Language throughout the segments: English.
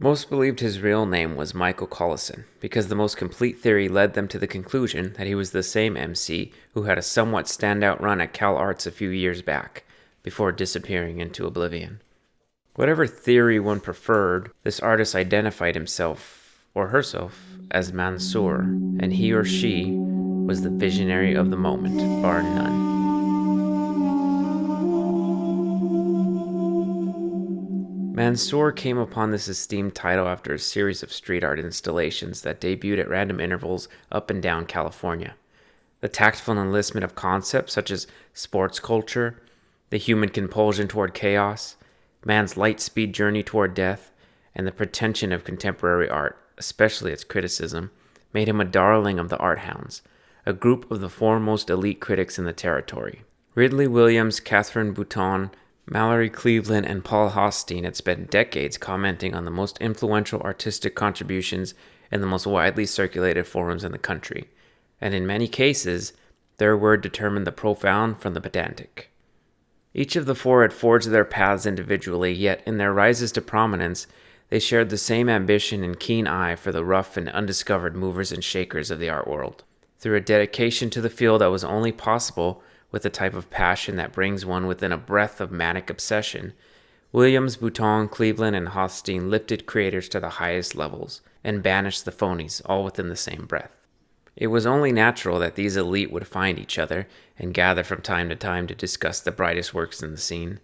Most believed his real name was Michael Collison, because the most complete theory led them to the conclusion that he was the same MC who had a somewhat standout run at Cal Arts a few years back, before disappearing into oblivion. Whatever theory one preferred, this artist identified himself, or herself, as MANSOUR, and he or she was the visionary of the moment, bar none. MANSOUR came upon this esteemed title after a series of street art installations that debuted at random intervals up and down California. The tactful enlistment of concepts such as sports culture, the human compulsion toward chaos, man's light-speed journey toward death, and the pretension of contemporary art, especially its criticism, made him a darling of the art hounds, a group of the foremost elite critics in the territory. Ridley Williams, Catherine Bouton, Mallory Cleveland, and Paul Hosteen had spent decades commenting on the most influential artistic contributions in the most widely circulated forums in the country, and in many cases, their word determined the profound from the pedantic. Each of the four had forged their paths individually, yet in their rises to prominence, they shared the same ambition and keen eye for the rough and undiscovered movers and shakers of the art world. Through a dedication to the field that was only possible with the type of passion that brings one within a breath of manic obsession, Williams, Bouton, Cleveland, and Hosteen lifted creators to the highest levels and banished the phonies, all within the same breath. It was only natural that these elite would find each other and gather from time to time to discuss the brightest works in the scene.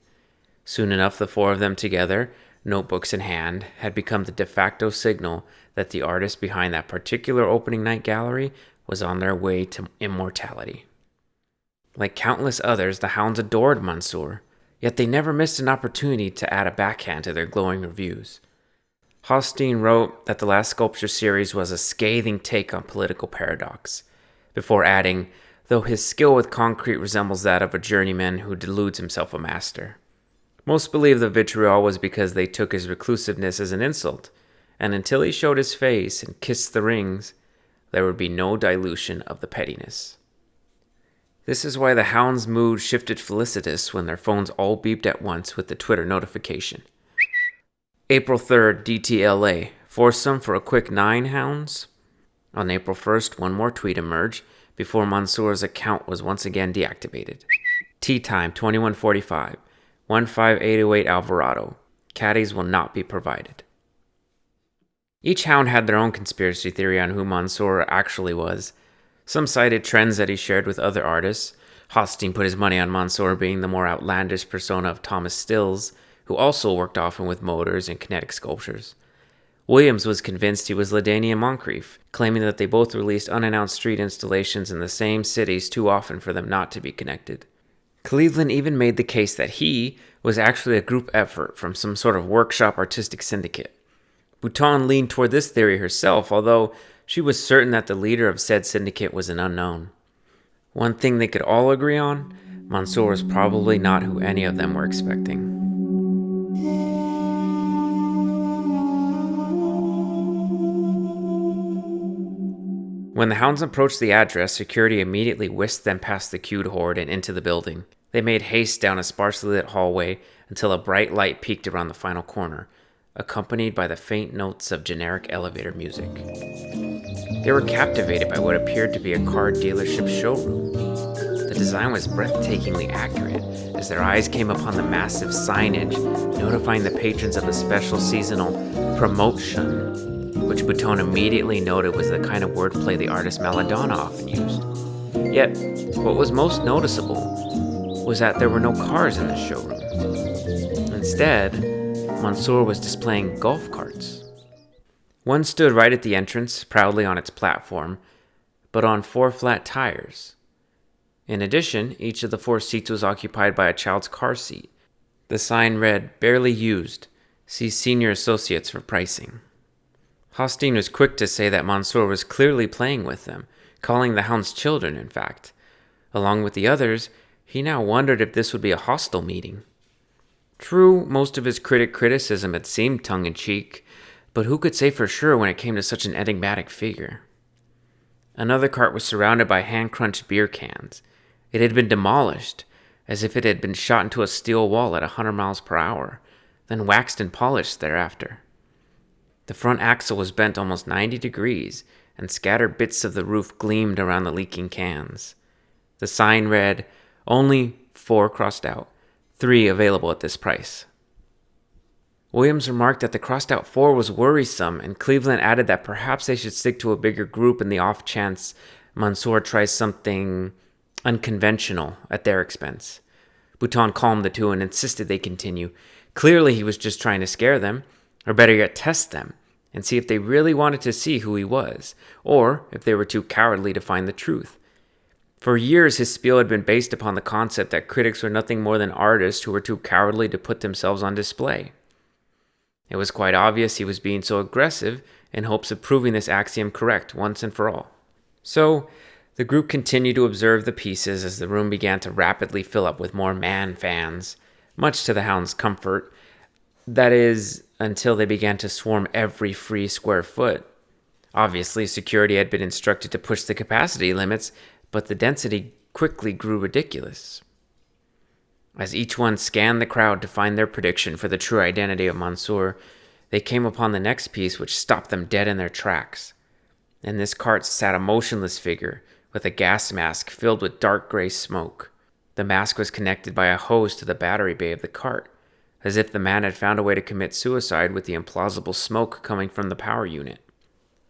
Soon enough, the four of them together, notebooks in hand, had become the de facto signal that the artist behind that particular opening night gallery was on their way to immortality. Like countless others, the hounds adored MANSOUR, yet they never missed an opportunity to add a backhand to their glowing reviews. Hosteen wrote that the last sculpture series was a scathing take on political paradox, before adding, though his skill with concrete resembles that of a journeyman who deludes himself a master. Most believe the vitriol was because they took his reclusiveness as an insult, and until he showed his face and kissed the rings, there would be no dilution of the pettiness. This is why the hounds' mood shifted felicitous when their phones all beeped at once with the Twitter notification. April 3rd, DTLA, foursome for a quick 9 hounds? On April 1st, one more tweet emerged before MANSOUR's account was once again deactivated. Tea time, 21:45, 15808 Alvarado. Caddies will not be provided. Each hound had their own conspiracy theory on who MANSOUR actually was. Some cited trends that he shared with other artists. Hosteen put his money on MANSOUR being the more outlandish persona of Thomas Stills, who also worked often with motors and kinetic sculptures. Williams was convinced he was Ladania Moncrief, claiming that they both released unannounced street installations in the same cities too often for them not to be connected. Cleveland even made the case that he was actually a group effort from some sort of workshop artistic syndicate. Bouton leaned toward this theory herself, although she was certain that the leader of said syndicate was an unknown. One thing they could all agree on, MANSOUR was probably not who any of them were expecting. When the hounds approached the address, security immediately whisked them past the queued horde and into the building. They made haste down a sparsely lit hallway until a bright light peeked around the final corner, accompanied by the faint notes of generic elevator music. They were captivated by what appeared to be a car dealership showroom. The design was breathtakingly accurate as their eyes came upon the massive signage notifying the patrons of a special seasonal promotion, which Bouton immediately noted was the kind of wordplay the artist Maladonna often used. Yet, what was most noticeable was that there were no cars in the showroom. Instead, MANSOUR was displaying golf carts. One stood right at the entrance, proudly on its platform, but on 4 flat tires. In addition, each of the 4 seats was occupied by a child's car seat. The sign read, "Barely used. See senior associates for pricing." Hosteen was quick to say that MANSOUR was clearly playing with them, calling the hounds children, in fact. Along with the others, he now wondered if this would be a hostile meeting. True, most of his criticism had seemed tongue-in-cheek, but who could say for sure when it came to such an enigmatic figure? Another cart was surrounded by hand-crunched beer cans. It had been demolished, as if it had been shot into a steel wall at 100 miles per hour, then waxed and polished thereafter. The front axle was bent almost 90 degrees, and scattered bits of the roof gleamed around the leaking cans. The sign read, "Only 4 crossed out, 3 available at this price." Williams remarked that the crossed out 4 was worrisome, and Cleveland added that perhaps they should stick to a bigger group in the off chance Mansour tries something unconventional at their expense. Bouton calmed the two and insisted they continue. Clearly he was just trying to scare them, or better yet, test them, and see if they really wanted to see who he was, or if they were too cowardly to find the truth. For years, his spiel had been based upon the concept that critics were nothing more than artists who were too cowardly to put themselves on display. It was quite obvious he was being so aggressive in hopes of proving this axiom correct once and for all. So, the group continued to observe the pieces as the room began to rapidly fill up with more Man fans, much to the hound's comfort. That is, until they began to swarm every free square foot. Obviously, security had been instructed to push the capacity limits, but the density quickly grew ridiculous. As each one scanned the crowd to find their prediction for the true identity of Mansour, they came upon the next piece which stopped them dead in their tracks. In this cart sat a motionless figure with a gas mask filled with dark gray smoke. The mask was connected by a hose to the battery bay of the cart, as if the man had found a way to commit suicide with the implausible smoke coming from the power unit.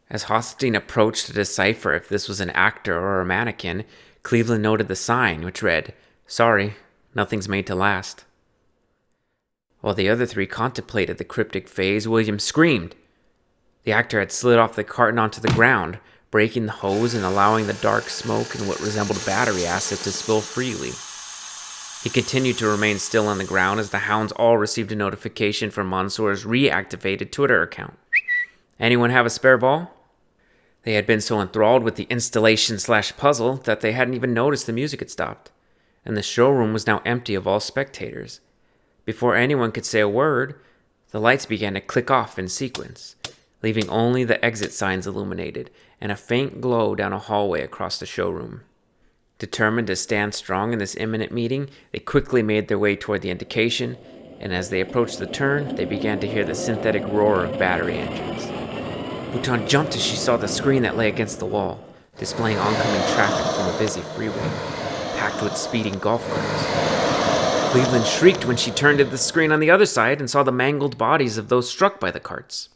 As Hosteen approached to decipher if this was an actor or a mannequin, Cleveland noted the sign, which read, "Sorry, nothing's made to last." While the other 3 contemplated the cryptic phase, Williams screamed. The actor had slid off the cart and onto the ground, breaking the hose and allowing the dark smoke and what resembled battery acid to spill freely. He continued to remain still on the ground as the hounds all received a notification from Mansour's reactivated Twitter account. "Anyone have a spare ball?" They had been so enthralled with the installation/puzzle that they hadn't even noticed the music had stopped, and the showroom was now empty of all spectators. Before anyone could say a word, the lights began to click off in sequence, leaving only the exit signs illuminated and a faint glow down a hallway across the showroom. Determined to stand strong in this imminent meeting, they quickly made their way toward the indication, and as they approached the turn, they began to hear the synthetic roar of battery engines. Bouton jumped as she saw the screen that lay against the wall, displaying oncoming traffic from a busy freeway, packed with speeding golf carts. Cleveland shrieked when she turned to the screen on the other side and saw the mangled bodies of those struck by the carts.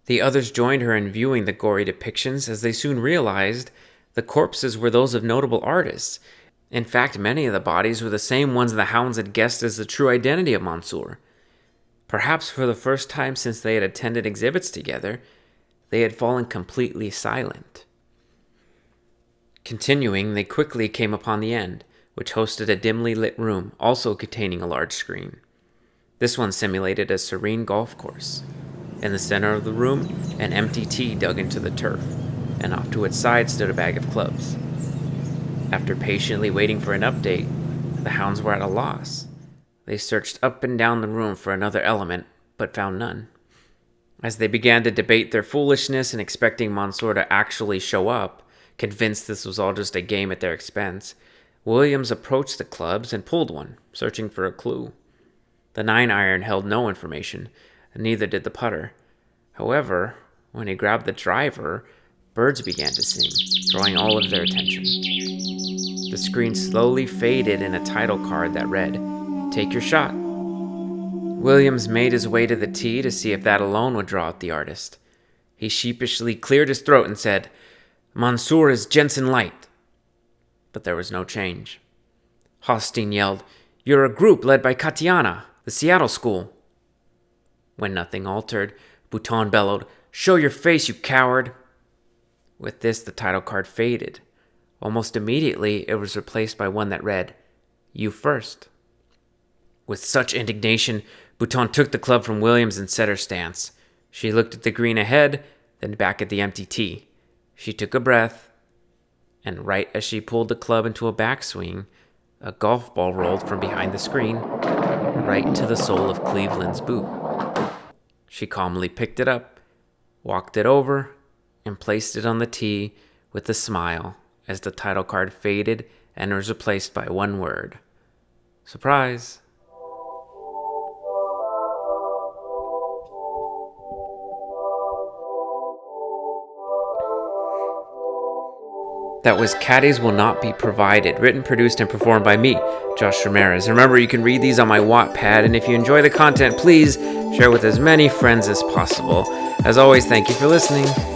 The others joined her in viewing the gory depictions, as they soon realized the corpses were those of notable artists. In fact, many of the bodies were the same ones the hounds had guessed as the true identity of Mansour. Perhaps for the first time since they had attended exhibits together, they had fallen completely silent. Continuing, they quickly came upon the end, which hosted a dimly lit room, also containing a large screen. This one simulated a serene golf course. In the center of the room, an empty tee dug into the turf, and off to its side stood a bag of clubs. After patiently waiting for an update, the hounds were at a loss. They searched up and down the room for another element, but found none. As they began to debate their foolishness and expecting Mansour to actually show up, convinced this was all just a game at their expense, Williams approached the clubs and pulled one, searching for a clue. The 9-iron held no information, and neither did the putter. However, when he grabbed the driver, birds began to sing, drawing all of their attention. The screen slowly faded in a title card that read, "Take your shot." Williams made his way to the tee to see if that alone would draw out the artist. He sheepishly cleared his throat and said, "Mansour is Jensen Light." But there was no change. Hosteen yelled, "You're a group led by Katiana, the Seattle school." When nothing altered, Bouton bellowed, "Show your face, you coward!" With this, the title card faded. Almost immediately, it was replaced by one that read, "You first." With such indignation, Bouton took the club from Williams and set her stance. She looked at the green ahead, then back at the empty tee. She took a breath, and right as she pulled the club into a backswing, a golf ball rolled from behind the screen, right to the sole of Cleveland's boot. She calmly picked it up, walked it over, and placed it on the tee with a smile as the title card faded and was replaced by one word. Surprise! That was Caddies Will Not Be Provided, written, produced, and performed by me, Josh Ramirez. Remember, you can read these on my Wattpad, and if you enjoy the content, please share with as many friends as possible. As always, thank you for listening.